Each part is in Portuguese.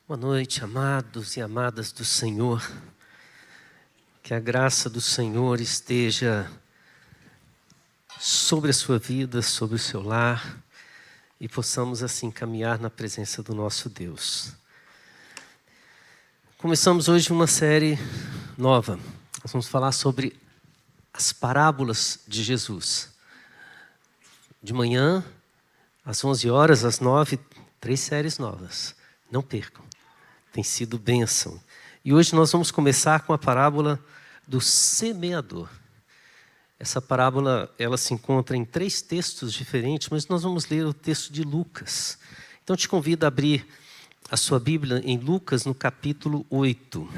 Boa noite, amados e amadas do Senhor. Que a graça do Senhor esteja sobre a sua vida, sobre o seu lar, e possamos assim caminhar na presença do nosso Deus. Começamos hoje uma série nova. Nós vamos falar sobre as parábolas de Jesus. De manhã, às 11 horas, às 9, 3 séries novas. Não percam. Tem sido bênção. E hoje nós vamos começar com a parábola do semeador. Essa parábola, ela se encontra em 3 textos diferentes, mas nós vamos ler o texto de Lucas. Então, te convido a abrir a sua Bíblia em Lucas, no capítulo 8.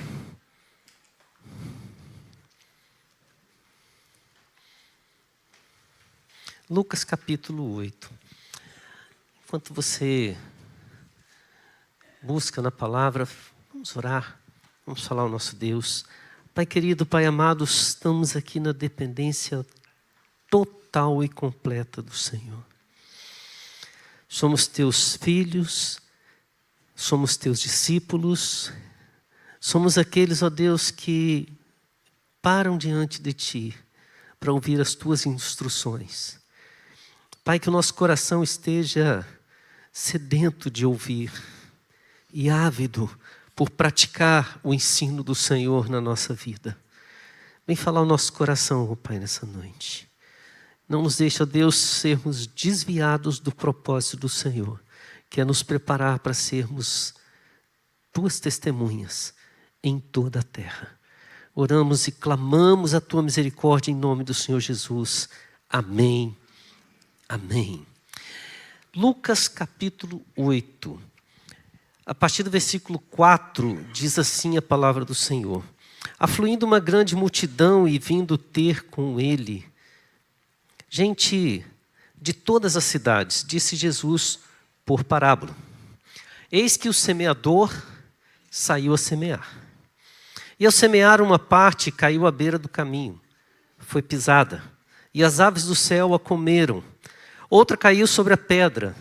Lucas, capítulo 8. Enquanto você busca na palavra, vamos orar, vamos falar ao nosso Deus. Pai querido, Pai amado, estamos aqui na dependência total e completa do Senhor. Somos teus filhos, somos teus discípulos, somos aqueles, ó Deus, que param diante de Ti para ouvir as Tuas instruções. Pai, que o nosso coração esteja sedento de ouvir e ávido por praticar o ensino do Senhor na nossa vida. Vem falar o nosso coração, ó Pai, nessa noite. Não nos deixe, ó Deus, sermos desviados do propósito do Senhor, que é nos preparar para sermos Tuas testemunhas em toda a terra. Oramos e clamamos a Tua misericórdia em nome do Senhor Jesus. Amém. Amém. Lucas capítulo 8. A partir do versículo 4, diz assim a palavra do Senhor. Afluindo uma grande multidão e vindo ter com ele gente de todas as cidades, disse Jesus por parábola. Eis que o semeador saiu a semear. E ao semear uma parte, caiu à beira do caminho. Foi pisada, e as aves do céu a comeram. Outra caiu sobre a pedra,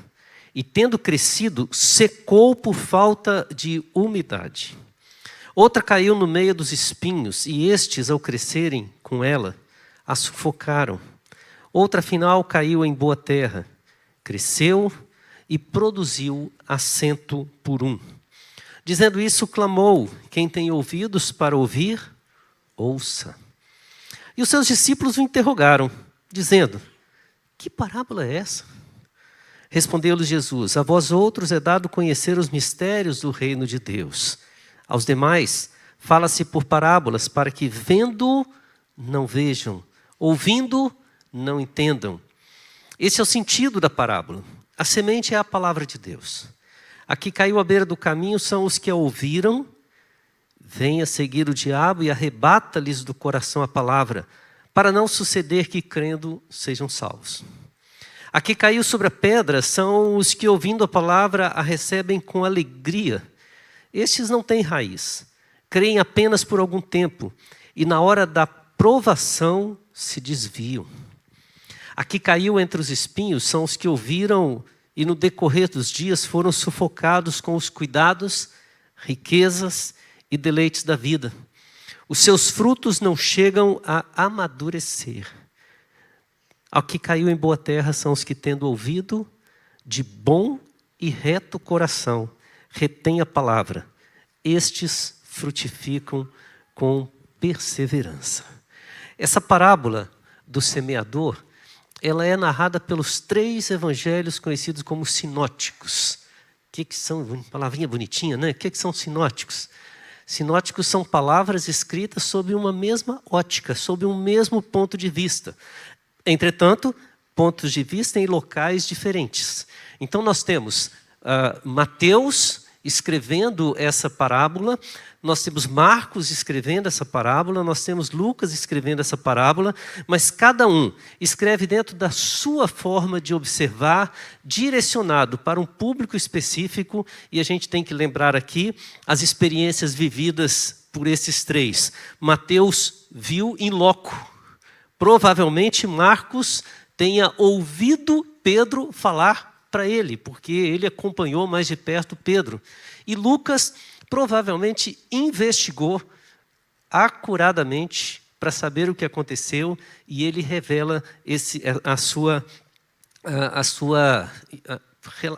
e tendo crescido, secou por falta de umidade. Outra caiu no meio dos espinhos, e estes, ao crescerem com ela, a sufocaram. Outra, afinal, caiu em boa terra, cresceu e produziu a 100 por 1. Dizendo isso, clamou: quem tem ouvidos para ouvir, ouça. E os seus discípulos o interrogaram, dizendo: que parábola é essa? Respondeu-lhes Jesus: a vós outros é dado conhecer os mistérios do reino de Deus. Aos demais, fala-se por parábolas, para que vendo, não vejam, ouvindo, não entendam. Esse é o sentido da parábola. A semente é a palavra de Deus. A que caiu à beira do caminho são os que a ouviram, vem a seguir o diabo e arrebata-lhes do coração a palavra, para não suceder que, crendo, sejam salvos. A que caiu sobre a pedra são os que, ouvindo a palavra, a recebem com alegria. Estes não têm raiz, creem apenas por algum tempo, e na hora da provação se desviam. A que caiu entre os espinhos são os que ouviram e no decorrer dos dias foram sufocados com os cuidados, riquezas e deleites da vida. Os seus frutos não chegam a amadurecer. Ao que caiu em boa terra são os que, tendo ouvido, de bom e reto coração, retêm a palavra. Estes frutificam com perseverança. Essa parábola do semeador, ela é narrada pelos 3 evangelhos conhecidos como sinóticos. O que são? Palavrinha bonitinha, né? O que são sinóticos? Sinóticos são palavras escritas sob uma mesma ótica, sob um mesmo ponto de vista. Entretanto, pontos de vista em locais diferentes. Então nós temos Mateus escrevendo essa parábola, nós temos Marcos escrevendo essa parábola, nós temos Lucas escrevendo essa parábola, mas cada um escreve dentro da sua forma de observar, direcionado para um público específico, e a gente tem que lembrar aqui as experiências vividas por esses 3. Mateus viu in loco. Provavelmente Marcos tenha ouvido Pedro falar para ele, porque ele acompanhou mais de perto Pedro. E Lucas provavelmente investigou acuradamente para saber o que aconteceu, e ele revela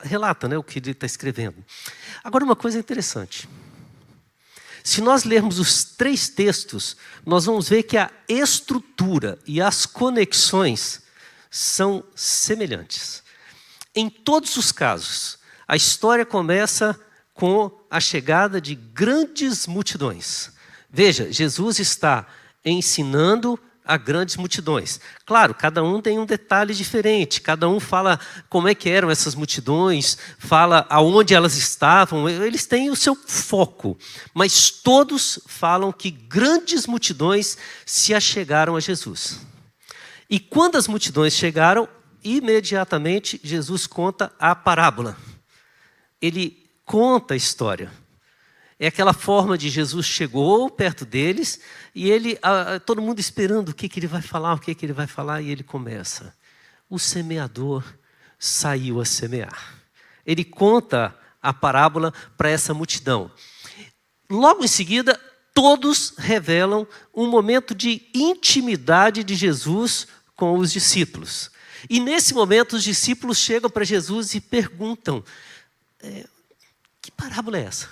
relata, né, o que ele está escrevendo. Agora, uma coisa interessante. Se nós lermos os 3 textos, nós vamos ver que a estrutura e as conexões são semelhantes. Em todos os casos, a história começa com a chegada de grandes multidões. Veja, Jesus está ensinando a grandes multidões. Claro, cada um tem um detalhe diferente, cada um fala como é que eram essas multidões, fala aonde elas estavam, eles têm o seu foco, mas todos falam que grandes multidões se achegaram a Jesus. E quando as multidões chegaram, imediatamente Jesus conta a parábola. Ele conta a história. É aquela forma de Jesus chegou perto deles e todo mundo esperando o que ele vai falar, o que ele vai falar, e ele começa. O semeador saiu a semear. Ele conta a parábola para essa multidão. Logo em seguida, todos revelam um momento de intimidade de Jesus com os discípulos. E nesse momento, os discípulos chegam para Jesus e perguntam, que parábola é essa?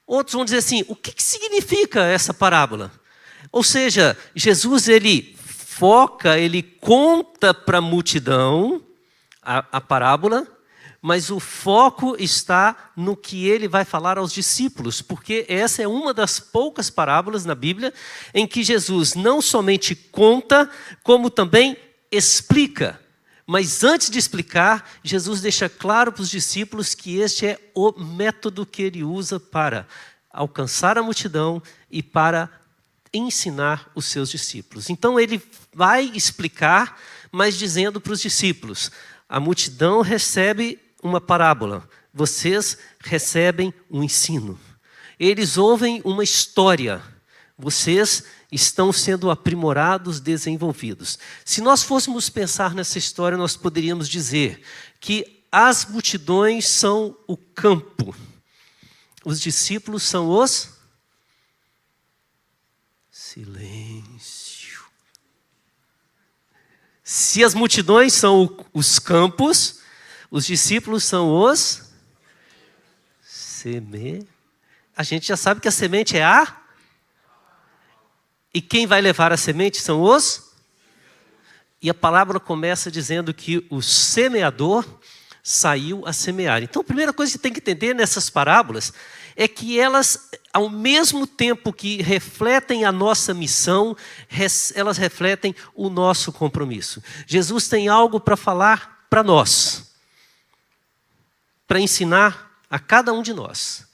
Outros vão dizer assim, o que significa essa parábola? Ou seja, Jesus ele foca, ele conta para a multidão a parábola, mas o foco está no que ele vai falar aos discípulos, porque essa é uma das poucas parábolas na Bíblia em que Jesus não somente conta, como também explica. Mas antes de explicar, Jesus deixa claro para os discípulos que este é o método que ele usa para alcançar a multidão e para ensinar os seus discípulos. Então ele vai explicar, mas dizendo para os discípulos, a multidão recebe uma parábola, vocês recebem um ensino. Eles ouvem uma história, vocês estão sendo aprimorados, desenvolvidos. Se nós fôssemos pensar nessa história, nós poderíamos dizer que as multidões são o campo, os discípulos são os... Silêncio. Se as multidões são os campos, os discípulos são os... A gente já sabe que a semente é a... E quem vai levar a semente são os... E a palavra começa dizendo que o semeador saiu a semear. Então, a primeira coisa que tem que entender nessas parábolas é que elas, ao mesmo tempo que refletem a nossa missão, elas refletem o nosso compromisso. Jesus tem algo para falar para nós, para ensinar a cada um de nós.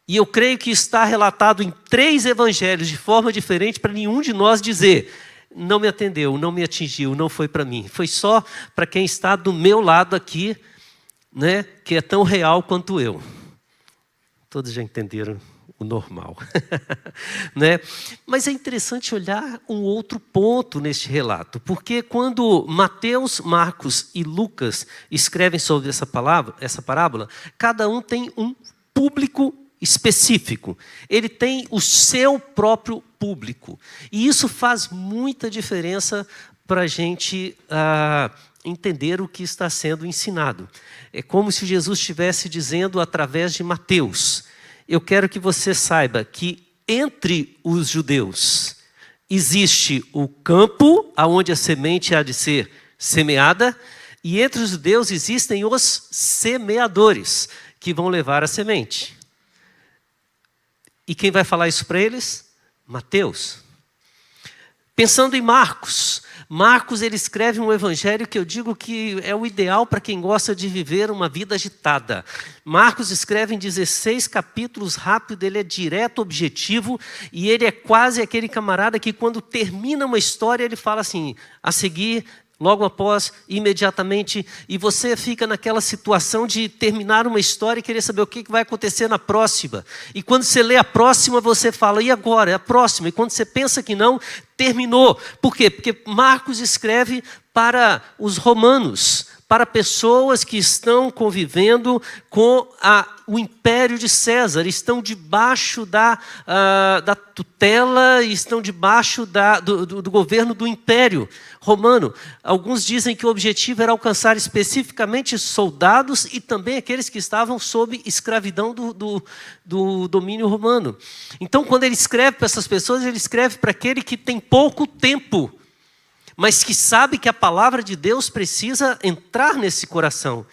E eu creio que está relatado em 3 evangelhos de forma diferente para nenhum de nós dizer, não me atendeu, não me atingiu, não foi para mim. Foi só para quem está do meu lado aqui, né, que é tão real quanto eu. Todos já entenderam o normal. Né? Mas é interessante olhar um outro ponto neste relato, porque quando Mateus, Marcos e Lucas escrevem sobre essa parábola, cada um tem um público específico. Ele tem o seu próprio público. E isso faz muita diferença para a gente entender o que está sendo ensinado. É como se Jesus estivesse dizendo através de Mateus, eu quero que você saiba que entre os judeus existe o campo, onde a semente há de ser semeada, e entre os judeus existem os semeadores, que vão levar a semente. E quem vai falar isso para eles? Mateus. Pensando em Marcos. Marcos, ele escreve um evangelho que eu digo que é o ideal para quem gosta de viver uma vida agitada. Marcos escreve em 16 capítulos, rápido, ele é direto, objetivo, e ele é quase aquele camarada que quando termina uma história, ele fala assim, a seguir... Logo após, imediatamente, e você fica naquela situação de terminar uma história e querer saber o que vai acontecer na próxima. E quando você lê a próxima, você fala, e agora? É a próxima. E quando você pensa que não, terminou. Por quê? Porque Marcos escreve para os romanos, para pessoas que estão convivendo com o império de César, estão debaixo da tutela, estão debaixo do governo do império romano. Alguns dizem que o objetivo era alcançar especificamente soldados e também aqueles que estavam sob escravidão do domínio romano. Então, quando ele escreve para essas pessoas, ele escreve para aquele que tem pouco tempo, mas que sabe que a palavra de Deus precisa entrar nesse coração.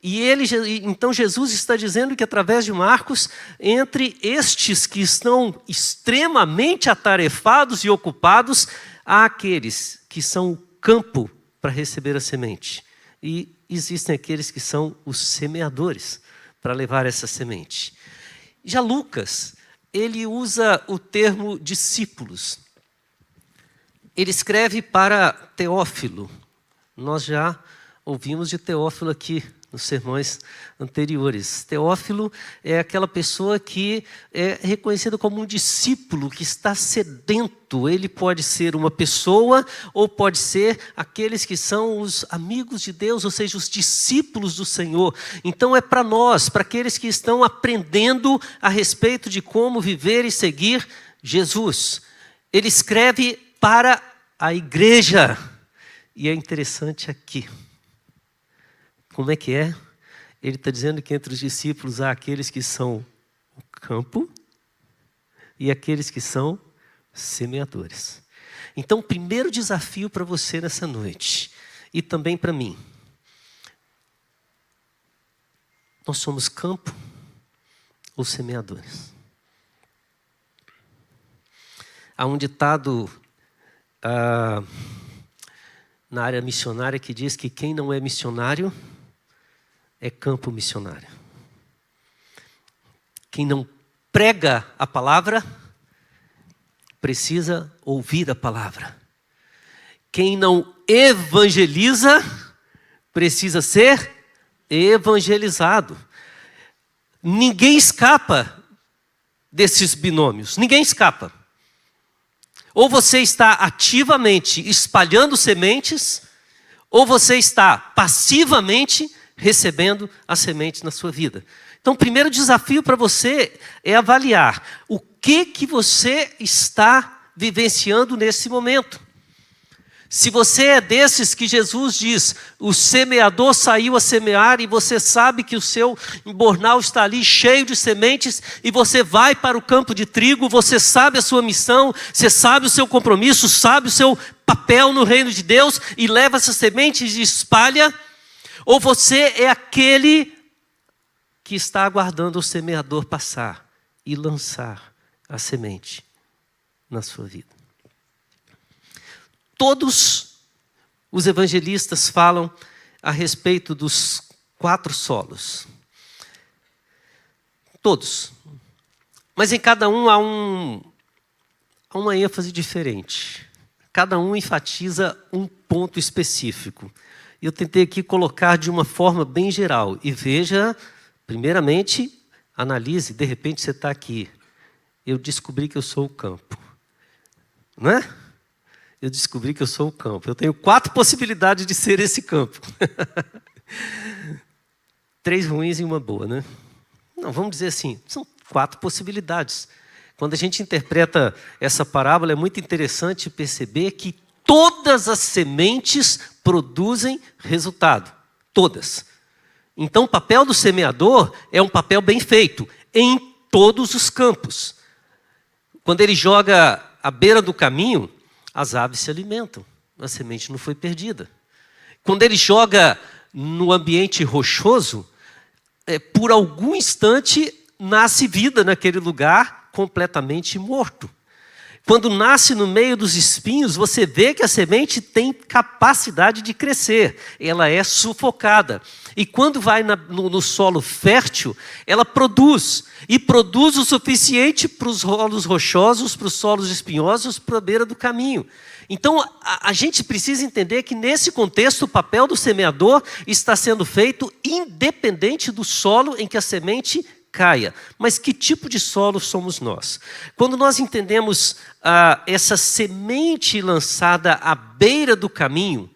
Então Jesus está dizendo que através de Marcos, entre estes que estão extremamente atarefados e ocupados, há aqueles que são o campo para receber a semente. E existem aqueles que são os semeadores para levar essa semente. Já Lucas, ele usa o termo discípulos. Ele escreve para Teófilo. Nós já ouvimos de Teófilo aqui nos sermões anteriores. Teófilo é aquela pessoa que é reconhecida como um discípulo, que está sedento. Ele pode ser uma pessoa ou pode ser aqueles que são os amigos de Deus, ou seja, os discípulos do Senhor. Então é para nós, para aqueles que estão aprendendo a respeito de como viver e seguir Jesus. Ele escreve para a igreja. E é interessante aqui. Como é que é? Ele está dizendo que entre os discípulos há aqueles que são o campo e aqueles que são semeadores. Então, o primeiro desafio para você nessa noite, e também para mim, nós somos campo ou semeadores? Há um ditado na área missionária que diz que quem não é missionário é campo missionário. Quem não prega a palavra precisa ouvir a palavra. Quem não evangeliza precisa ser evangelizado. Ninguém escapa desses binômios, ninguém escapa. Ou você está ativamente espalhando sementes, ou você está passivamente recebendo as sementes na sua vida. Então, o primeiro desafio para você é avaliar o que você está vivenciando nesse momento. Se você é desses que Jesus diz, o semeador saiu a semear e você sabe que o seu embornal está ali cheio de sementes e você vai para o campo de trigo, você sabe a sua missão, você sabe o seu compromisso, sabe o seu papel no reino de Deus e leva essas sementes e espalha, ou você é aquele que está aguardando o semeador passar e lançar a semente na sua vida. Todos os evangelistas falam a respeito dos 4 solos. Todos. Mas em cada um há uma ênfase diferente. Cada um enfatiza um ponto específico. Eu tentei aqui colocar de uma forma bem geral. E veja, primeiramente, analise, de repente você está aqui. Eu descobri que eu sou o campo. Não é? Eu descobri que eu sou o campo. Eu tenho 4 possibilidades de ser esse campo. 3 ruins e uma boa, né? Não, vamos dizer assim, são 4 possibilidades. Quando a gente interpreta essa parábola, é muito interessante perceber que todas as sementes produzem resultado. Todas. Então, o papel do semeador é um papel bem feito em todos os campos. Quando ele joga à beira do caminho, as aves se alimentam, a semente não foi perdida. Quando ele joga no ambiente rochoso, por algum instante nasce vida naquele lugar completamente morto. Quando nasce no meio dos espinhos, você vê que a semente tem capacidade de crescer, ela é sufocada. E quando vai no solo fértil, ela produz. E produz o suficiente para os solos rochosos, para os solos espinhosos, para a beira do caminho. Então, a gente precisa entender que nesse contexto, o papel do semeador está sendo feito independente do solo em que a semente caia. Mas que tipo de solo somos nós? Quando nós entendemos essa semente lançada à beira do caminho,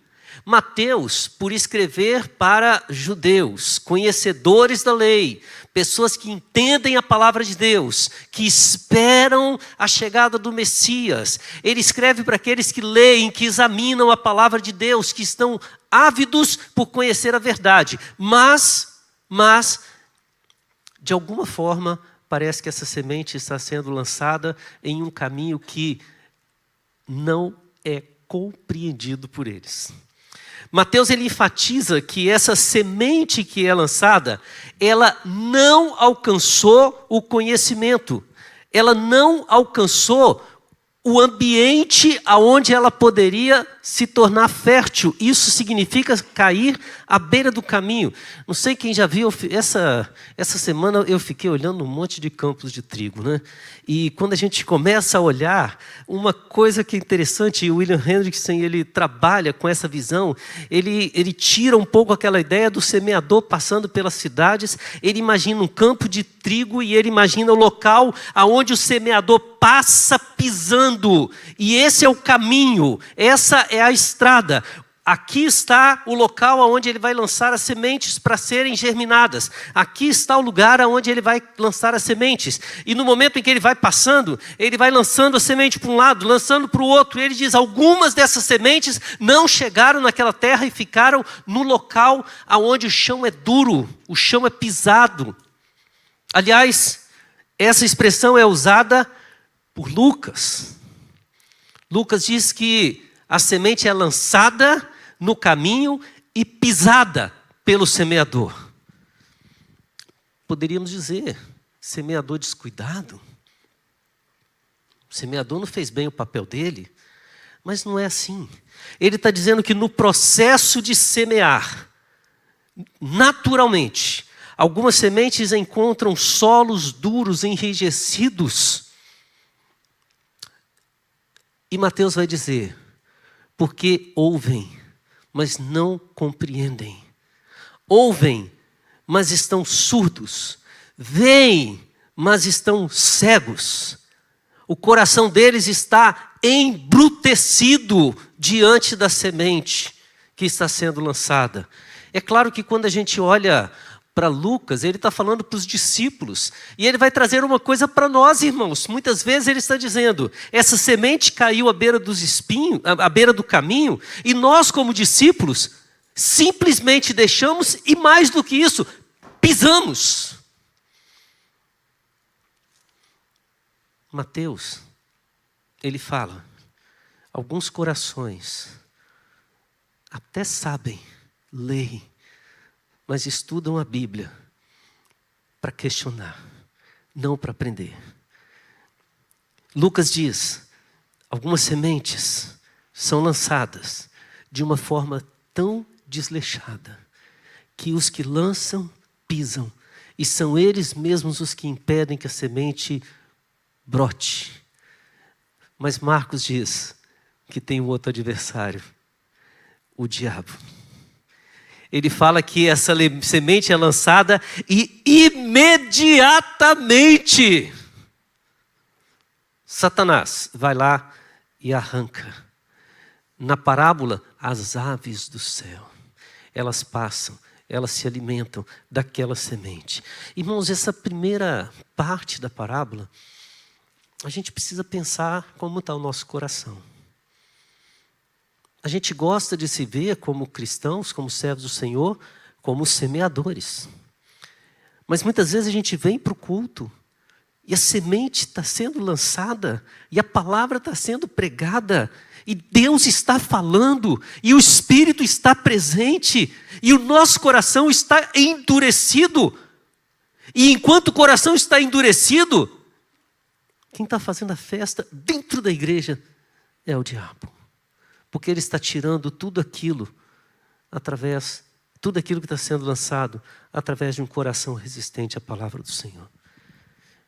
Mateus, por escrever para judeus, conhecedores da lei, pessoas que entendem a palavra de Deus, que esperam a chegada do Messias. Ele escreve para aqueles que leem, que examinam a palavra de Deus, que estão ávidos por conhecer a verdade. Mas, de alguma forma, parece que essa semente está sendo lançada em um caminho que não é compreendido por eles. Mateus ele enfatiza que essa semente que é lançada, ela não alcançou o conhecimento, ela não alcançou o ambiente aonde ela poderia se tornar fértil. Isso significa cair à beira do caminho. Não sei quem já viu, essa semana eu fiquei olhando um monte de campos de trigo, né? E quando a gente começa a olhar, uma coisa que é interessante, e o William Hendrickson, ele trabalha com essa visão, ele tira um pouco aquela ideia do semeador passando pelas cidades, ele imagina um campo de trigo e ele imagina o local aonde o semeador passa pisando, e esse é o caminho, essa é a estrada. Aqui está o local onde ele vai lançar as sementes para serem germinadas. Aqui está o lugar onde ele vai lançar as sementes. E no momento em que ele vai passando, ele vai lançando a semente para um lado, lançando para o outro. E ele diz, algumas dessas sementes não chegaram naquela terra e ficaram no local onde o chão é duro, o chão é pisado. Aliás, essa expressão é usada por Lucas. Lucas diz que a semente é lançada no caminho e pisada pelo semeador. Poderíamos dizer, semeador descuidado. O semeador não fez bem o papel dele, mas não é assim. Ele está dizendo que no processo de semear, naturalmente, algumas sementes encontram solos duros, enrijecidos. E Mateus vai dizer, porque ouvem, mas não compreendem. Ouvem, mas estão surdos. Veem, mas estão cegos. O coração deles está embrutecido diante da semente que está sendo lançada. É claro que quando a gente olha para Lucas, ele está falando para os discípulos, e ele vai trazer uma coisa para nós, irmãos. Muitas vezes ele está dizendo, essa semente caiu à beira dos espinhos, à beira do caminho, e nós como discípulos, simplesmente deixamos, e mais do que isso, pisamos. Mateus, ele fala, alguns corações até sabem, leem, mas estudam a Bíblia para questionar, não para aprender. Lucas diz, algumas sementes são lançadas de uma forma tão desleixada, que os que lançam, pisam, e são eles mesmos os que impedem que a semente brote. Mas Marcos diz que tem um outro adversário, o diabo. Ele fala que essa semente é lançada e imediatamente Satanás vai lá e arranca. Na parábola, as aves do céu, elas passam, elas se alimentam daquela semente. Irmãos, essa primeira parte da parábola, a gente precisa pensar como está o nosso coração. A gente gosta de se ver como cristãos, como servos do Senhor, como semeadores. Mas muitas vezes a gente vem para o culto e a semente está sendo lançada e a palavra está sendo pregada e Deus está falando e o Espírito está presente e o nosso coração está endurecido. E enquanto o coração está endurecido, quem está fazendo a festa dentro da igreja é o diabo. Porque ele está tirando tudo aquilo que está sendo lançado através de um coração resistente à palavra do Senhor.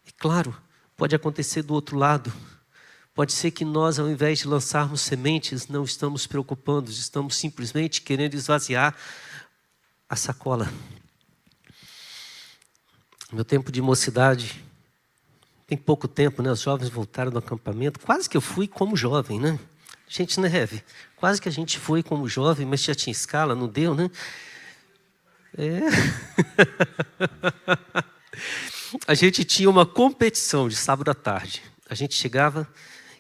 E claro, pode acontecer do outro lado. Pode ser que nós, ao invés de lançarmos sementes, não estamos preocupando, estamos simplesmente querendo esvaziar a sacola. No meu tempo de mocidade, tem pouco tempo, né? Os jovens voltaram do acampamento, quase que eu fui como jovem, né? Gente, né, Heve? Quase que a gente foi como jovem, mas já tinha escala, não deu, né? A gente tinha uma competição de sábado à tarde. A gente chegava,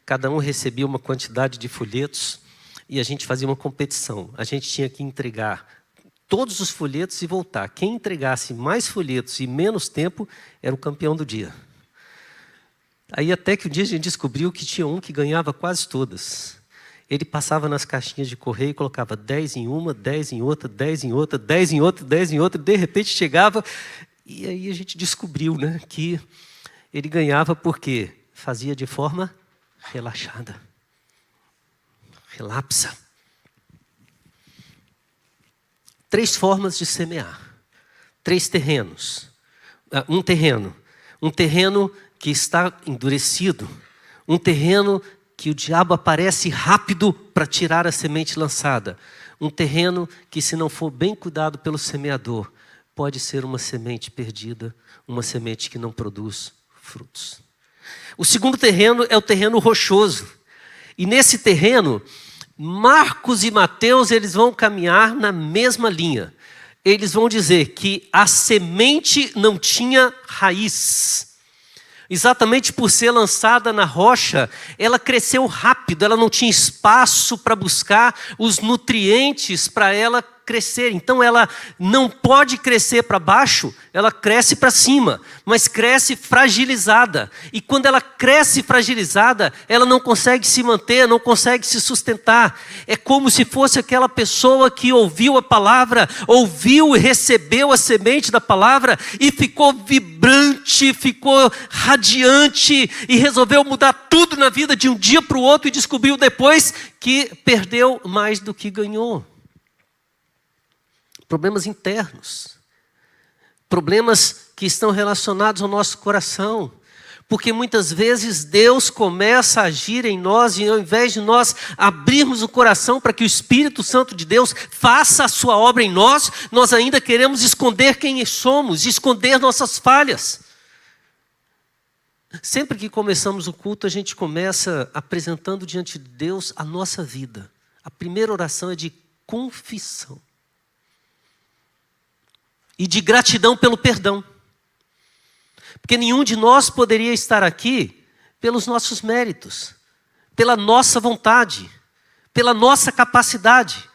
cada um recebia uma quantidade de folhetos e a gente fazia uma competição. A gente tinha que entregar todos os folhetos e voltar. Quem entregasse mais folhetos e menos tempo era o campeão do dia. Aí até que um dia a gente descobriu que tinha um que ganhava quase todas. Ele passava nas caixinhas de correio e colocava 10 em uma, 10 em outra, 10 em outra, 10 em outra, 10 em outra, e de repente chegava, e aí a gente descobriu, né, que ele ganhava porque fazia de forma relaxada, relapsa. 3 formas de semear, 3 terrenos. Um terreno que está endurecido, um terreno que o diabo aparece rápido para tirar a semente lançada. Um terreno que, se não for bem cuidado pelo semeador, pode ser uma semente perdida, uma semente que não produz frutos. O segundo terreno é o terreno rochoso. E nesse terreno, Marcos e Mateus, eles vão caminhar na mesma linha. Eles vão dizer que a semente não tinha raiz. Exatamente por ser lançada na rocha, ela cresceu rápido, ela não tinha espaço para buscar os nutrientes para ela crescer. Então ela não pode crescer para baixo, ela cresce para cima, mas cresce fragilizada. E quando ela cresce fragilizada, ela não consegue se manter, não consegue se sustentar. É como se fosse aquela pessoa que ouviu a palavra, ouviu e recebeu a semente da palavra e ficou vibrante, ficou radiante e resolveu mudar tudo na vida de um dia para o outro e descobriu depois que perdeu mais do que ganhou. Problemas internos, problemas que estão relacionados ao nosso coração, porque muitas vezes Deus começa a agir em nós e ao invés de nós abrirmos o coração para que o Espírito Santo de Deus faça a sua obra em nós, nós ainda queremos esconder quem somos, esconder nossas falhas. Sempre que começamos o culto, a gente começa apresentando diante de Deus a nossa vida. A primeira oração é de confissão. E de gratidão pelo perdão. Porque nenhum de nós poderia estar aqui pelos nossos méritos, pela nossa vontade, pela nossa capacidade.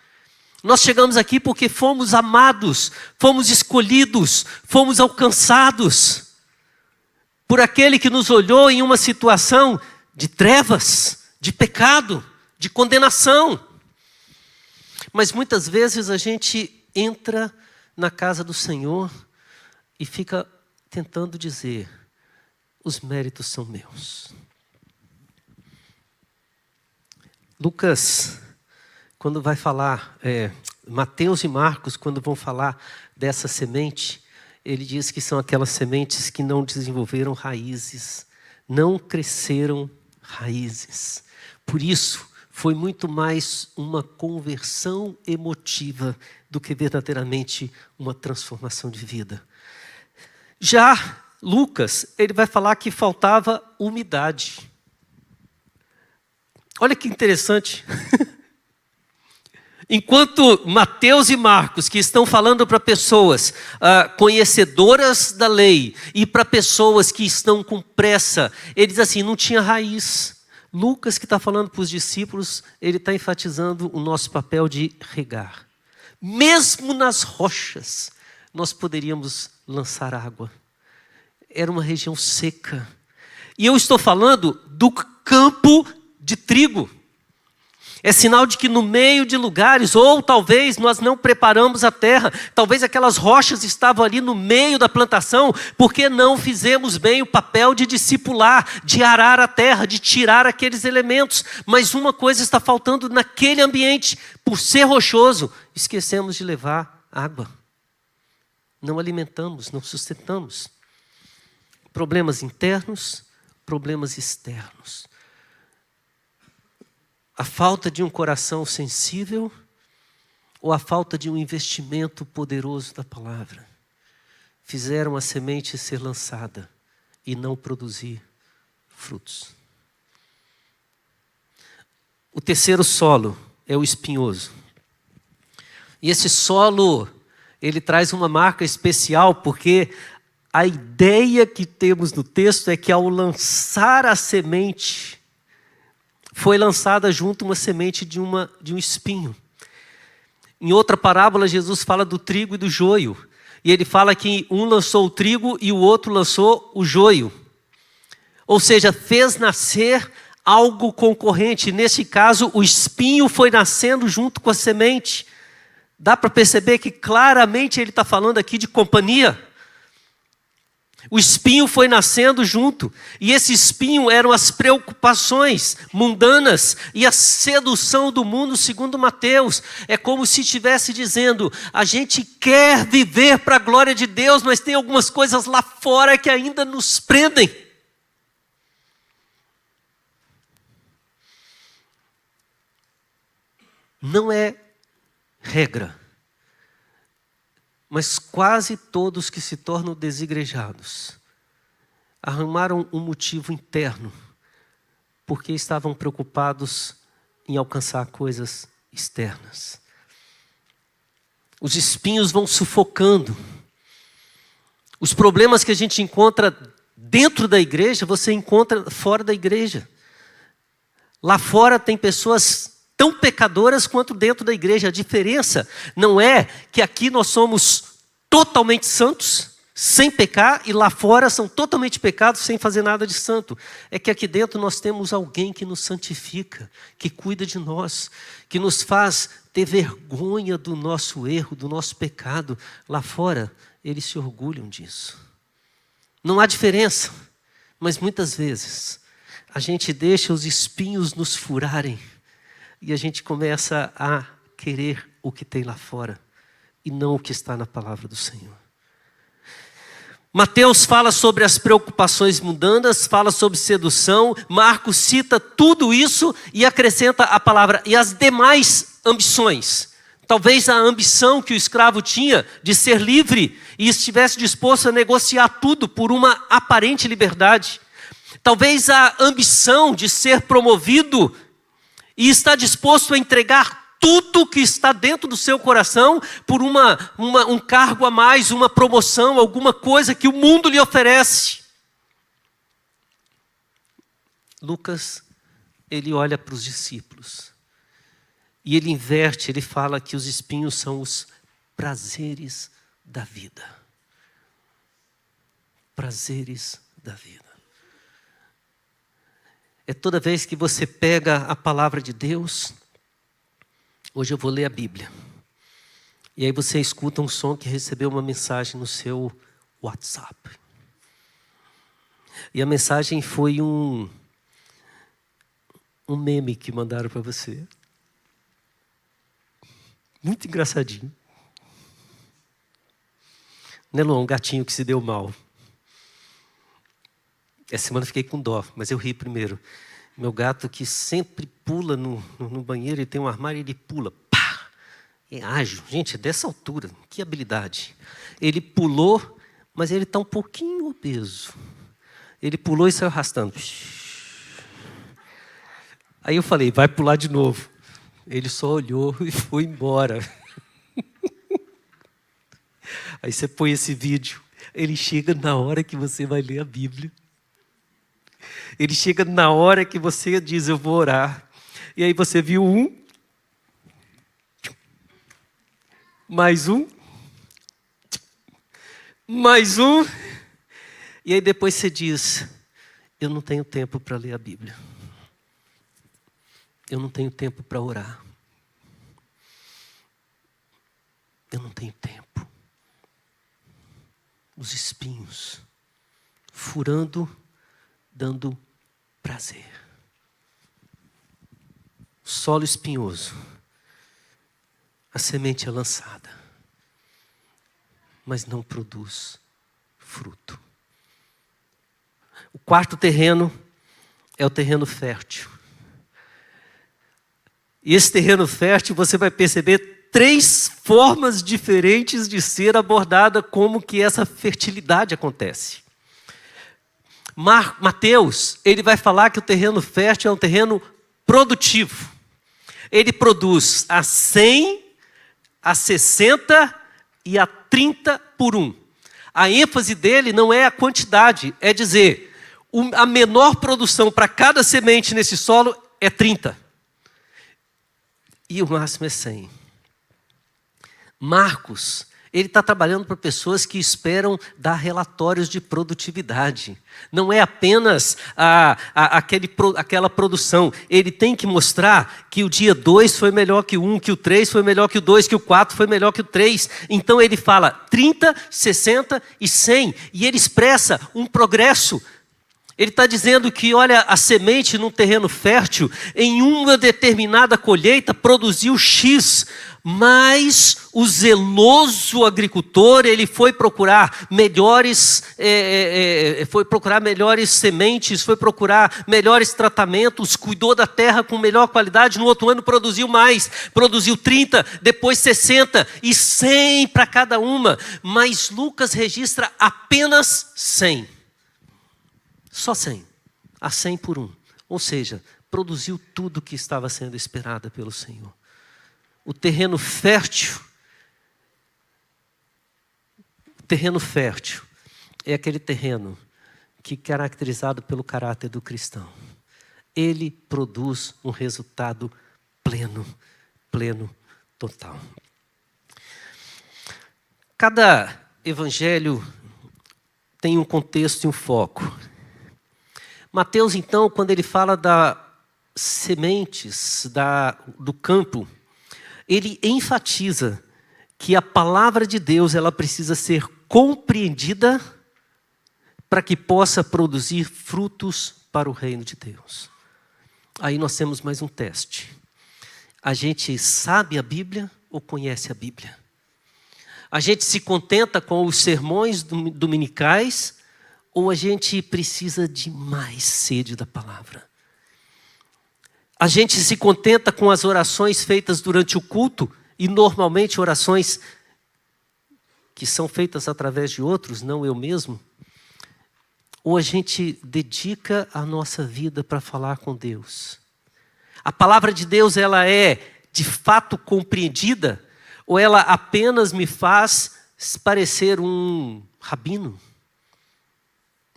Nós chegamos aqui porque fomos amados, fomos escolhidos, fomos alcançados por aquele que nos olhou em uma situação de trevas, de pecado, de condenação. Mas muitas vezes a gente entra na casa do Senhor e fica tentando dizer, os méritos são meus. Lucas, quando vai falar, Mateus e Marcos, quando vão falar dessa semente, ele diz que são aquelas sementes que não desenvolveram raízes, não cresceram raízes. Por isso, foi muito mais uma conversão emotiva do que verdadeiramente uma transformação de vida. Já Lucas, ele vai falar que faltava umidade. Olha que interessante. Enquanto Mateus e Marcos, que estão falando para pessoas conhecedoras da lei e para pessoas que estão com pressa, ele diz assim, não tinha raiz. Lucas, que está falando para os discípulos, ele está enfatizando o nosso papel de regar. Mesmo nas rochas, nós poderíamos lançar água. Era uma região seca. E eu estou falando do campo de trigo. É sinal de que no meio de lugares, ou talvez nós não preparamos a terra, talvez aquelas rochas estavam ali no meio da plantação, porque não fizemos bem o papel de discipular, de arar a terra, de tirar aqueles elementos. Mas uma coisa está faltando naquele ambiente, por ser rochoso, esquecemos de levar água. Não alimentamos, não sustentamos. Problemas internos, problemas externos. A falta de um coração sensível ou a falta de um investimento poderoso da palavra fizeram a semente ser lançada e não produzir frutos. O terceiro solo é o espinhoso. E esse solo, ele traz uma marca especial, porque a ideia que temos no texto é que ao lançar a semente, foi lançada junto uma semente de um espinho. Em outra parábola, Jesus fala do trigo e do joio. E ele fala que um lançou o trigo e o outro lançou o joio. Ou seja, fez nascer algo concorrente. Nesse caso, o espinho foi nascendo junto com a semente. Dá para perceber que claramente ele está falando aqui de companhia. O espinho foi nascendo junto, e esse espinho eram as preocupações mundanas e a sedução do mundo, segundo Mateus. É como se estivesse dizendo, a gente quer viver para a glória de Deus, mas tem algumas coisas lá fora que ainda nos prendem. Não é regra, mas quase todos que se tornam desigrejados arrumaram um motivo interno, porque estavam preocupados em alcançar coisas externas. Os espinhos vão sufocando. Os problemas que a gente encontra dentro da igreja, você encontra fora da igreja. Lá fora tem pessoas tão pecadoras quanto dentro da igreja. A diferença não é que aqui nós somos totalmente santos, sem pecar, e lá fora são totalmente pecados, sem fazer nada de santo. É que aqui dentro nós temos alguém que nos santifica, que cuida de nós, que nos faz ter vergonha do nosso erro, do nosso pecado. Lá fora, eles se orgulham disso. Não há diferença, mas muitas vezes a gente deixa os espinhos nos furarem, e a gente começa a querer o que tem lá fora e não o que está na palavra do Senhor. Mateus fala sobre as preocupações mundanas, fala sobre sedução. Marcos cita tudo isso e acrescenta a palavra e as demais ambições. Talvez a ambição que o escravo tinha de ser livre e estivesse disposto a negociar tudo por uma aparente liberdade. Talvez a ambição de ser promovido e está disposto a entregar tudo que está dentro do seu coração por um cargo a mais, uma promoção, alguma coisa que o mundo lhe oferece. Lucas, ele olha para os discípulos e ele inverte, ele fala que os espinhos são os prazeres da vida. Prazeres da vida. É toda vez que você pega a palavra de Deus. Hoje eu vou ler a Bíblia. E aí você escuta um som que recebeu uma mensagem no seu WhatsApp. E a mensagem foi um meme que mandaram para você. Muito engraçadinho. Né, Luan? Um gatinho que se deu mal. Essa semana eu fiquei com dó, mas eu ri primeiro. Meu gato que sempre pula no banheiro, ele tem um armário e ele pula. Pá! É ágil. Gente, é dessa altura. Que habilidade. Ele pulou, mas ele está um pouquinho obeso. Ele pulou e saiu arrastando. Aí eu falei, vai pular de novo. Ele só olhou e foi embora. Aí você põe esse vídeo. Ele chega na hora que você vai ler a Bíblia. Ele chega na hora que você diz, eu vou orar. E aí você viu um, mais um, mais um. E aí depois você diz, eu não tenho tempo para ler a Bíblia. Eu não tenho tempo para orar. Eu não tenho tempo. Os espinhos, furando, dando prazer. Solo espinhoso. A semente é lançada, mas não produz fruto. O quarto terreno é o terreno fértil. E esse terreno fértil você vai perceber 3 formas diferentes de ser abordada como que essa fertilidade acontece. Mateus, ele vai falar que o terreno fértil é um terreno produtivo. ele produz a 100, a 60 e a 30 por 1. A ênfase dele não é a quantidade, é dizer, a menor produção para cada semente nesse solo é 30. E o máximo é 100. Marcos, ele está trabalhando para pessoas que esperam dar relatórios de produtividade. Não é apenas aquela produção. Ele tem que mostrar que o dia 2 foi melhor que o 1, que o 3 foi melhor que o 2, que o 4 foi melhor que o 3. Então ele fala 30, 60 e 100. E ele expressa um progresso. Ele está dizendo que, olha, a semente num terreno fértil, em uma determinada colheita, produziu X, mas o zeloso agricultor, ele foi procurar melhores sementes, foi procurar melhores tratamentos, cuidou da terra com melhor qualidade, no outro ano produziu mais, produziu 30, depois 60 e 100 para cada uma, mas Lucas registra apenas 100. Só 100, a 100 por 1. Ou seja, produziu tudo o que estava sendo esperado pelo Senhor. O terreno fértil é aquele terreno que é caracterizado pelo caráter do cristão. Ele produz um resultado pleno, total. Cada evangelho tem um contexto e um foco. Mateus, então, quando ele fala das sementes do campo, ele enfatiza que a palavra de Deus ela precisa ser compreendida para que possa produzir frutos para o reino de Deus. Aí nós temos mais um teste. A gente sabe a Bíblia ou conhece a Bíblia? A gente se contenta com os sermões dominicais ou a gente precisa de mais sede da palavra? A gente se contenta com as orações feitas durante o culto, e normalmente orações que são feitas através de outros, não eu mesmo? Ou a gente dedica a nossa vida para falar com Deus? A palavra de Deus, ela é de fato compreendida, ou ela apenas me faz parecer um rabino?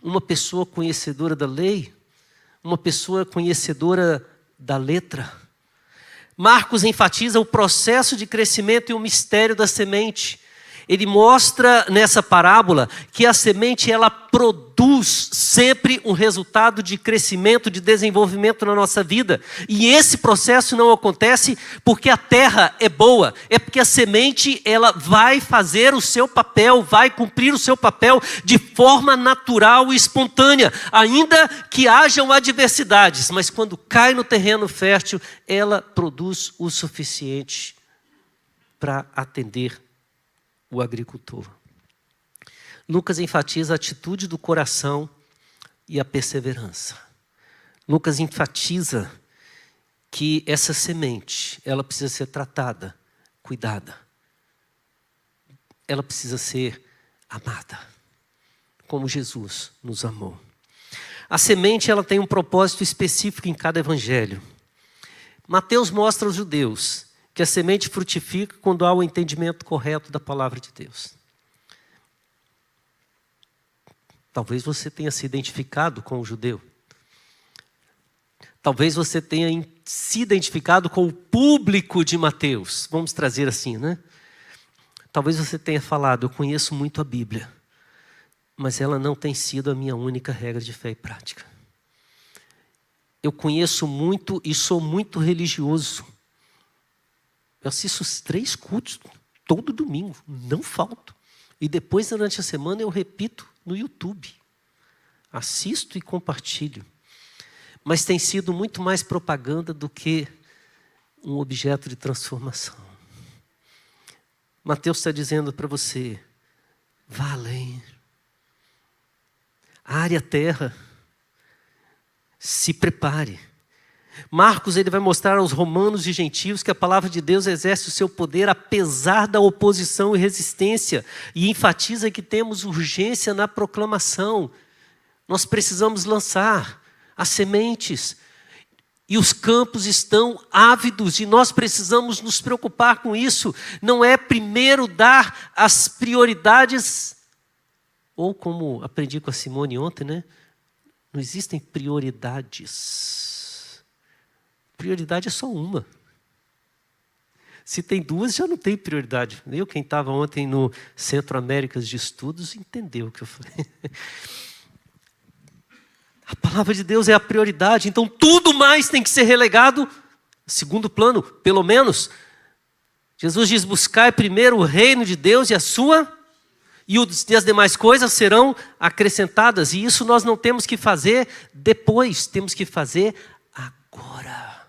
Uma pessoa conhecedora da lei, uma pessoa conhecedora da letra. Marcos enfatiza o processo de crescimento e o mistério da semente. Ele mostra nessa parábola que a semente ela produz sempre um resultado de crescimento, de desenvolvimento na nossa vida. E esse processo não acontece porque a terra é boa, é porque a semente ela vai fazer o seu papel, vai cumprir o seu papel de forma natural e espontânea, ainda que hajam adversidades, mas quando cai no terreno fértil, ela produz o suficiente para atender o agricultor. Lucas enfatiza a atitude do coração e a perseverança. Lucas enfatiza que essa semente, ela precisa ser tratada, cuidada. Ela precisa ser amada, como Jesus nos amou. A semente, ela tem um propósito específico em cada evangelho. Mateus mostra aos judeus que a semente frutifica quando há o entendimento correto da palavra de Deus. Talvez você tenha se identificado com o judeu. Talvez você tenha se identificado com o público de Mateus. Vamos trazer assim, né? Talvez você tenha falado, eu conheço muito a Bíblia, mas ela não tem sido a minha única regra de fé e prática. Eu conheço muito e sou muito religioso. Eu assisto os 3 cultos todo domingo, não falto. E depois, durante a semana, eu repito no YouTube. Assisto e compartilho. Mas tem sido muito mais propaganda do que um objeto de transformação. Mateus está dizendo para você, vá além. Are a terra. Se prepare. Marcos ele vai mostrar aos romanos e gentios que a palavra de Deus exerce o seu poder apesar da oposição e resistência, e enfatiza que temos urgência na proclamação. Nós precisamos lançar as sementes. E os campos estão ávidos e nós precisamos nos preocupar com isso. Não é primeiro dar as prioridades, ou como aprendi com a Simone ontem, né? Não existem prioridades. Prioridade é só uma. Se tem duas, já não tem prioridade. Eu, quem estava ontem no Centro Américas de Estudos, entendeu o que eu falei. A palavra de Deus é a prioridade, então tudo mais tem que ser relegado a segundo plano, pelo menos. Jesus diz, buscai primeiro o reino de Deus e as demais coisas serão acrescentadas. E isso nós não temos que fazer depois, temos que fazer agora.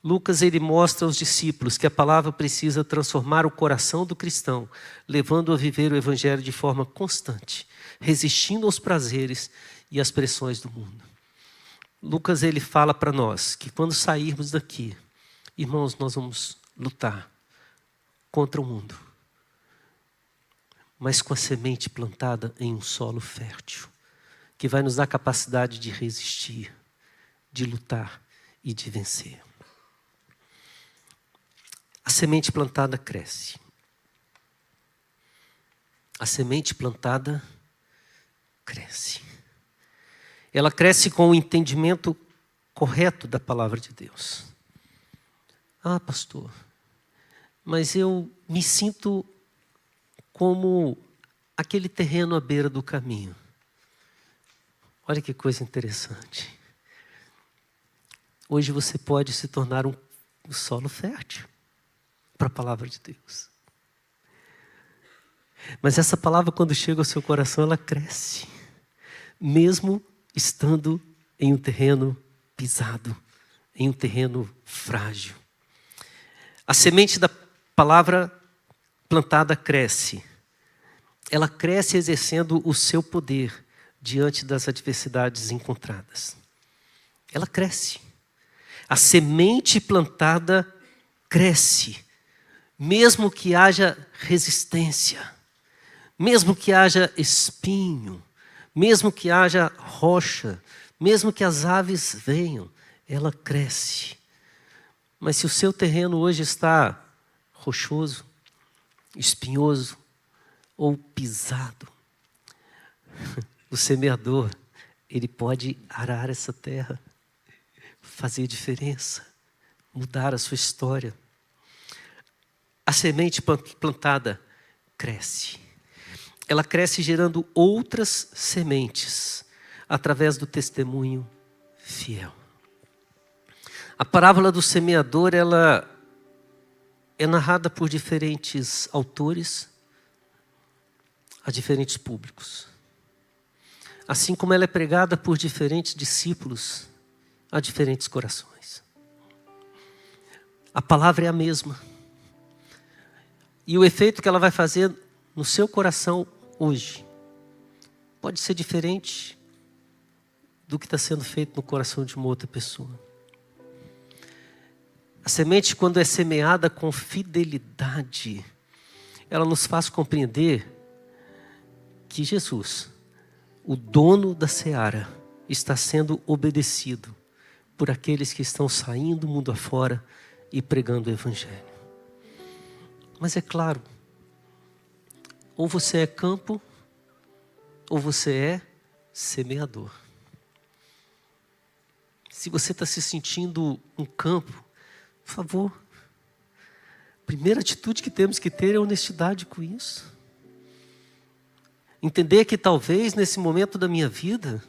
Lucas, ele mostra aos discípulos que a palavra precisa transformar o coração do cristão, levando-o a viver o evangelho de forma constante, resistindo aos prazeres e às pressões do mundo. Lucas, ele fala para nós que quando sairmos daqui, irmãos, nós vamos lutar contra o mundo, mas com a semente plantada em um solo fértil, que vai nos dar capacidade de resistir, de lutar e de vencer. A semente plantada cresce. A semente plantada cresce. Ela cresce com o entendimento correto da palavra de Deus. Ah, pastor, mas eu me sinto como aquele terreno à beira do caminho. Olha que coisa interessante. Hoje você pode se tornar um solo fértil para a palavra de Deus. Mas essa palavra, quando chega ao seu coração, ela cresce. Mesmo estando em um terreno pisado, em um terreno frágil. A semente da palavra plantada cresce. Ela cresce exercendo o seu poder diante das adversidades encontradas. Ela cresce. A semente plantada cresce, mesmo que haja resistência, mesmo que haja espinho, mesmo que haja rocha, mesmo que as aves venham, ela cresce. Mas se o seu terreno hoje está rochoso, espinhoso ou pisado, o semeador, ele pode arar essa terra, fazer diferença, mudar a sua história. A semente plantada cresce. Ela cresce gerando outras sementes através do testemunho fiel. A parábola do semeador, ela é narrada por diferentes autores a diferentes públicos. Assim como ela é pregada por diferentes discípulos a diferentes corações. A palavra é a mesma. E o efeito que ela vai fazer no seu coração hoje pode ser diferente do que está sendo feito no coração de uma outra pessoa. A semente, quando é semeada com fidelidade, ela nos faz compreender que Jesus, o dono da seara, está sendo obedecido por aqueles que estão saindo mundo afora e pregando o evangelho. Mas é claro, ou você é campo, ou você é semeador. Se você está se sentindo um campo, por favor, a primeira atitude que temos que ter é honestidade com isso. Entender que talvez nesse momento da minha vida,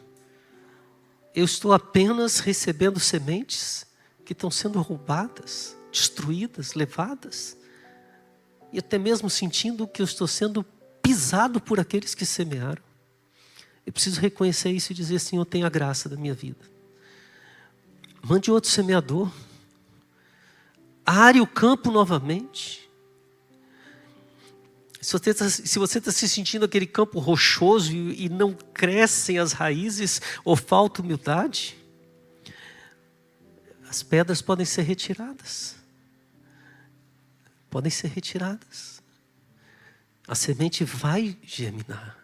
eu estou apenas recebendo sementes que estão sendo roubadas, destruídas, levadas. E até mesmo sentindo que eu estou sendo pisado por aqueles que semearam. Eu preciso reconhecer isso e dizer assim, eu tenho a graça da minha vida. Mande outro semeador. Are o campo novamente. Se você está se sentindo aquele campo rochoso e não crescem as raízes ou falta humildade, as pedras podem ser retiradas. Podem ser retiradas. A semente vai germinar.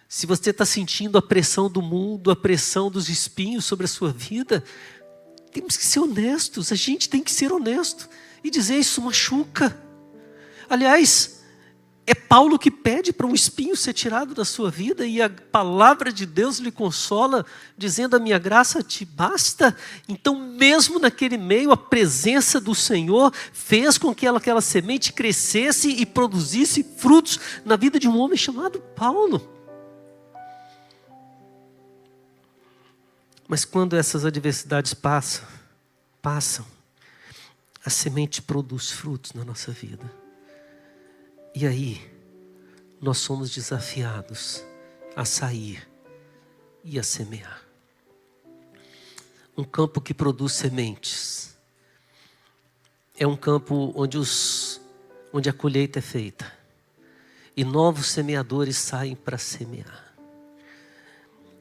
Se você está sentindo a pressão do mundo, a pressão dos espinhos sobre a sua vida, Temos que ser honestos, a gente tem que ser honesto e dizer: isso machuca. Aliás, é Paulo que pede para um espinho ser tirado da sua vida, e a palavra de Deus lhe consola, dizendo: a minha graça te basta. Então, mesmo naquele meio, a presença do Senhor fez com que aquela semente crescesse e produzisse frutos na vida de um homem chamado Paulo. Mas quando essas adversidades passam, a semente produz frutos na nossa vida. E aí, nós somos desafiados a sair e a semear. Um campo que produz sementes é um campo onde a colheita é feita. E novos semeadores saem para semear.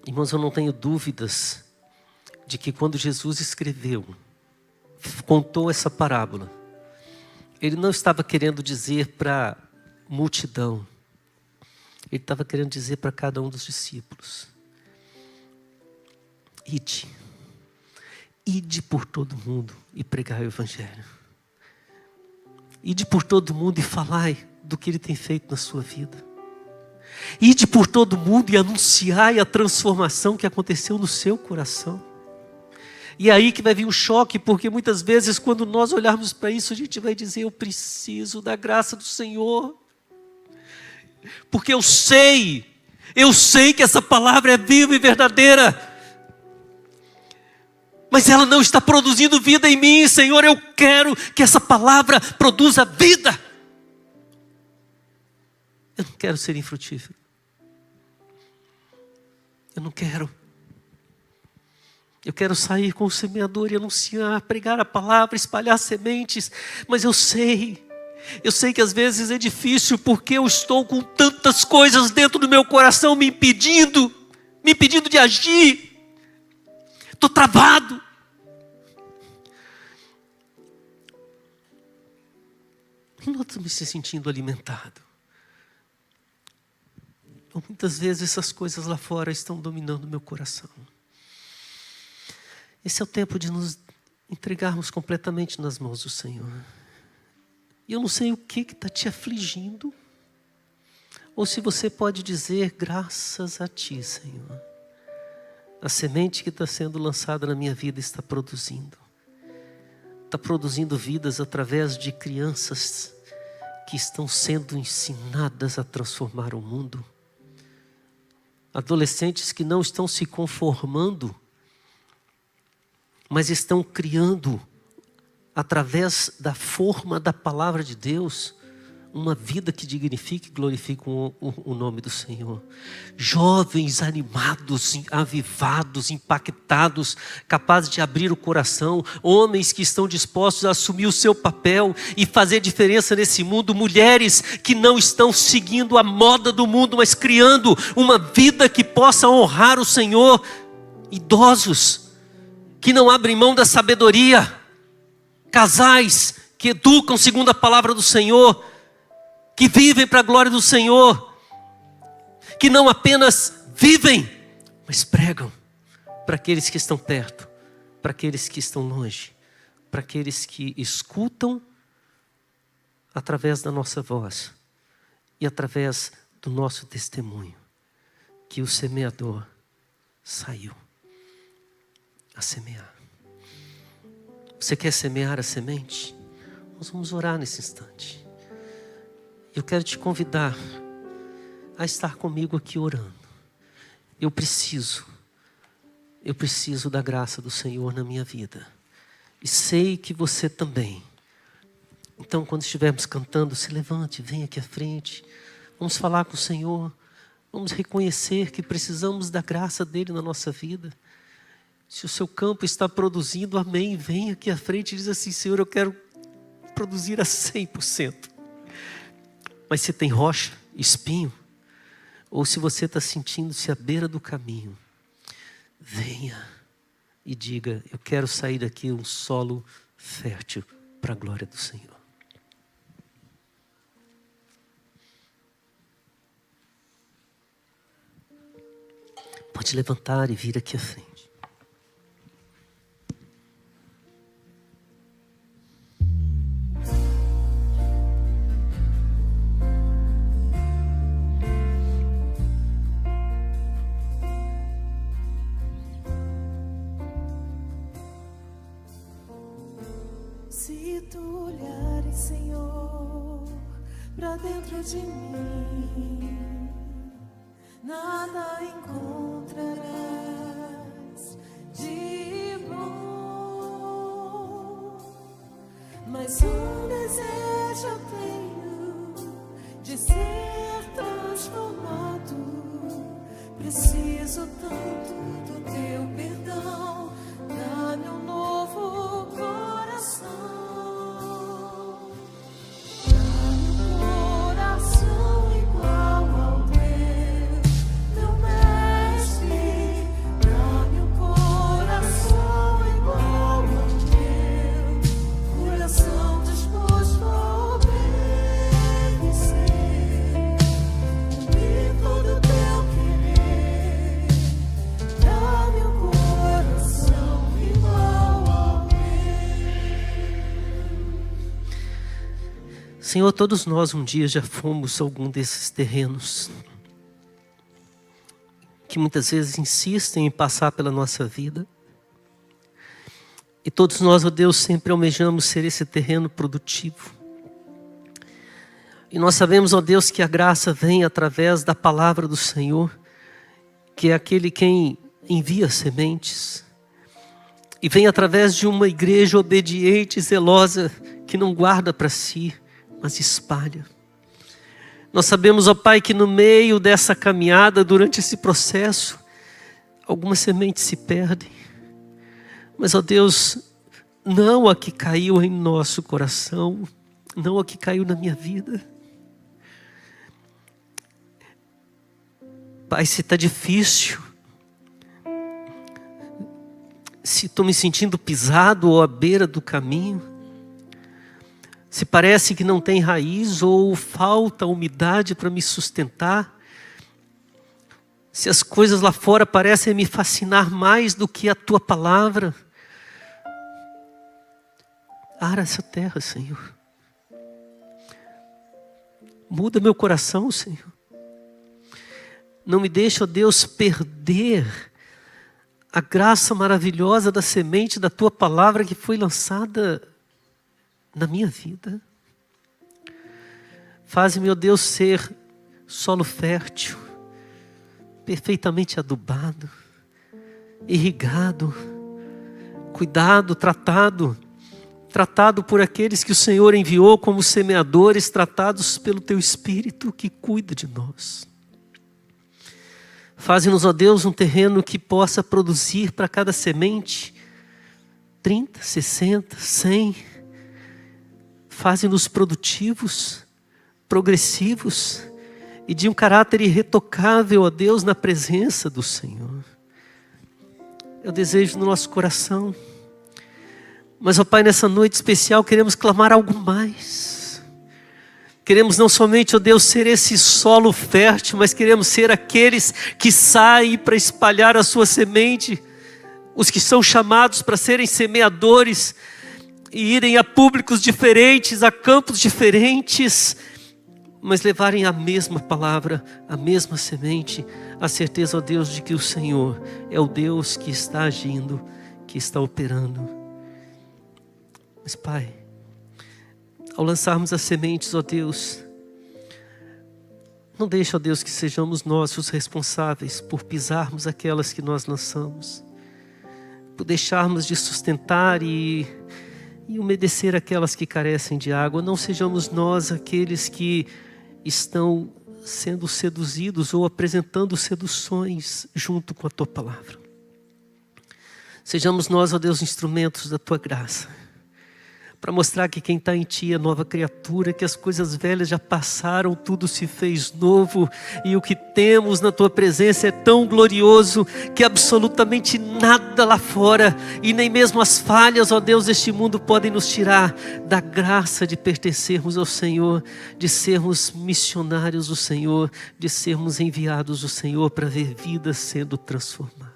Irmãos, eu não tenho dúvidas de que quando Jesus contou essa parábola, ele não estava querendo dizer para a multidão, ele estava querendo dizer para cada um dos discípulos: ide por todo mundo e pregai o Evangelho. Ide por todo mundo e falai do que Ele tem feito na sua vida. Ide por todo mundo e anunciai a transformação que aconteceu no seu coração. E é aí que vai vir o choque, porque muitas vezes quando nós olharmos para isso, a gente vai dizer: eu preciso da graça do Senhor. Porque eu sei que essa palavra é viva e verdadeira. Mas ela não está produzindo vida em mim, Senhor. Eu quero que essa palavra produza vida. Eu não quero ser infrutífero. Eu não quero. Eu quero sair com o semeador e anunciar, pregar a palavra, espalhar sementes. Mas eu sei que às vezes é difícil, porque eu estou com tantas coisas dentro do meu coração me impedindo de agir. Estou travado. Eu não estou me sentindo alimentado. Muitas vezes essas coisas lá fora estão dominando meu coração. Esse é o tempo de nos entregarmos completamente nas mãos do Senhor. E eu não sei o que está te afligindo. Ou se você pode dizer: graças a Ti, Senhor. A semente que está sendo lançada na minha vida está produzindo. Está produzindo vidas através de crianças que estão sendo ensinadas a transformar o mundo. Adolescentes que não estão se conformando, mas estão criando, através da forma da palavra de Deus, uma vida que dignifique e glorifique o nome do Senhor. Jovens animados, avivados, impactados, capazes de abrir o coração. Homens que estão dispostos a assumir o seu papel e fazer diferença nesse mundo. Mulheres que não estão seguindo a moda do mundo, mas criando uma vida que possa honrar o Senhor. Idosos que não abrem mão da sabedoria. Casais que educam segundo a palavra do Senhor, que vivem para a glória do Senhor, que não apenas vivem, mas pregam para aqueles que estão perto, para aqueles que estão longe, para aqueles que escutam através da nossa voz e através do nosso testemunho, que o semeador saiu a semear. Você quer semear a semente? Nós vamos orar nesse instante. Eu quero te convidar a estar comigo aqui orando. Eu preciso da graça do Senhor na minha vida. E sei que você também. Então, quando estivermos cantando, se levante, venha aqui à frente. Vamos falar com o Senhor. Vamos reconhecer que precisamos da graça dEle na nossa vida. Se o seu campo está produzindo, amém, vem aqui à frente e diz assim: Senhor, eu quero produzir a 100%. Mas se tem rocha, espinho, ou se você está sentindo-se à beira do caminho, venha e diga: eu quero sair daqui um solo fértil para a glória do Senhor. Pode levantar e vir aqui à frente. Se tu olhares, Senhor, pra dentro de mim, nada encontrarás de bom. Mas um desejo eu tenho de ser transformado. Preciso tanto do teu perdão. Dá-me um novo coração. Dá-me um coração igual ao teu, meu mestre. Dá-me um coração igual ao teu, coração disposto a obedecer. Cumprir todo o teu querer. Dá-me um coração igual ao teu. Senhor, todos nós um dia já fomos a algum desses terrenos que muitas vezes insistem em passar pela nossa vida. E todos nós, ó Deus, sempre almejamos ser esse terreno produtivo. E nós sabemos, ó Deus, que a graça vem através da palavra do Senhor, que é aquele quem envia sementes. E vem através de uma igreja obediente e zelosa, que não guarda para si, mas espalha. Nós sabemos, ó Pai, que no meio dessa caminhada, durante esse processo, algumas sementes se perdem. Mas, ó Deus, não a que caiu em nosso coração, não a que caiu na minha vida. Pai, se está difícil, se estou me sentindo pisado ou à beira do caminho, se parece que não tem raiz ou falta umidade para me sustentar, se as coisas lá fora parecem me fascinar mais do que a Tua palavra, ara essa terra, Senhor. Muda meu coração, Senhor. Não me deixe, ó Deus, perder a graça maravilhosa da semente da Tua palavra que foi lançada na minha vida. Faz-me, ó Deus, ser solo fértil, perfeitamente adubado, irrigado, cuidado, tratado por aqueles que o Senhor enviou como semeadores, tratados pelo Teu Espírito que cuida de nós. Faze-nos, ó Deus, um terreno que possa produzir para cada semente 30, 60, 100. Faze-nos produtivos, progressivos e de um caráter irretocável, ó Deus, na presença do Senhor. Eu desejo no nosso coração. Mas, ó Pai, nessa noite especial queremos clamar algo mais. Queremos não somente, ó Deus, ser esse solo fértil, mas queremos ser aqueles que saem para espalhar a sua semente. Os que são chamados para serem semeadores e irem a públicos diferentes, a campos diferentes, mas levarem a mesma palavra, a mesma semente, a certeza, ó Deus, de que o Senhor é o Deus que está agindo, que está operando. Mas, Pai, ao lançarmos as sementes, ó Deus, não deixa, ó Deus, que sejamos nós os responsáveis por pisarmos aquelas que nós lançamos, por deixarmos de sustentar e umedecer aquelas que carecem de água. Não sejamos nós aqueles que estão sendo seduzidos ou apresentando seduções junto com a Tua palavra. Sejamos nós, ó Deus, instrumentos da Tua graça, para mostrar que quem está em Ti é nova criatura, que as coisas velhas já passaram, tudo se fez novo, e o que temos na Tua presença é tão glorioso, que absolutamente nada lá fora, e nem mesmo as falhas, ó Deus, deste mundo podem nos tirar da graça de pertencermos ao Senhor, de sermos missionários do Senhor, de sermos enviados do Senhor para ver vidas sendo transformadas.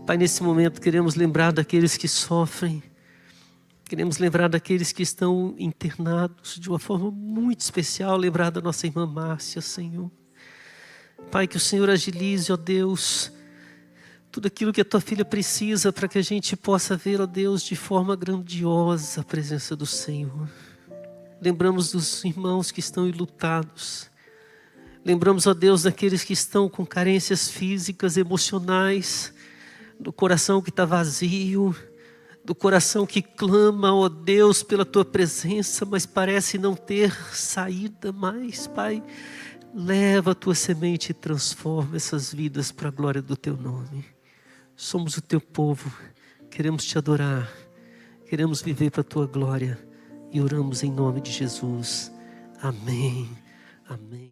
Pai, nesse momento queremos lembrar daqueles que sofrem, queremos lembrar daqueles que estão internados de uma forma muito especial, lembrar da nossa irmã Márcia, Senhor. Pai, que o Senhor agilize, ó Deus, tudo aquilo que a tua filha precisa para que a gente possa ver, ó Deus, de forma grandiosa a presença do Senhor. Lembramos dos irmãos que estão enlutados. Lembramos, ó Deus, daqueles que estão com carências físicas, emocionais, do coração que está vazio, do coração que clama, ó Deus, pela tua presença, mas parece não ter saída mais, Pai. Leva a tua semente e transforma essas vidas para a glória do teu nome. Somos o teu povo, queremos te adorar, queremos viver para a tua glória e oramos em nome de Jesus. Amém. Amém.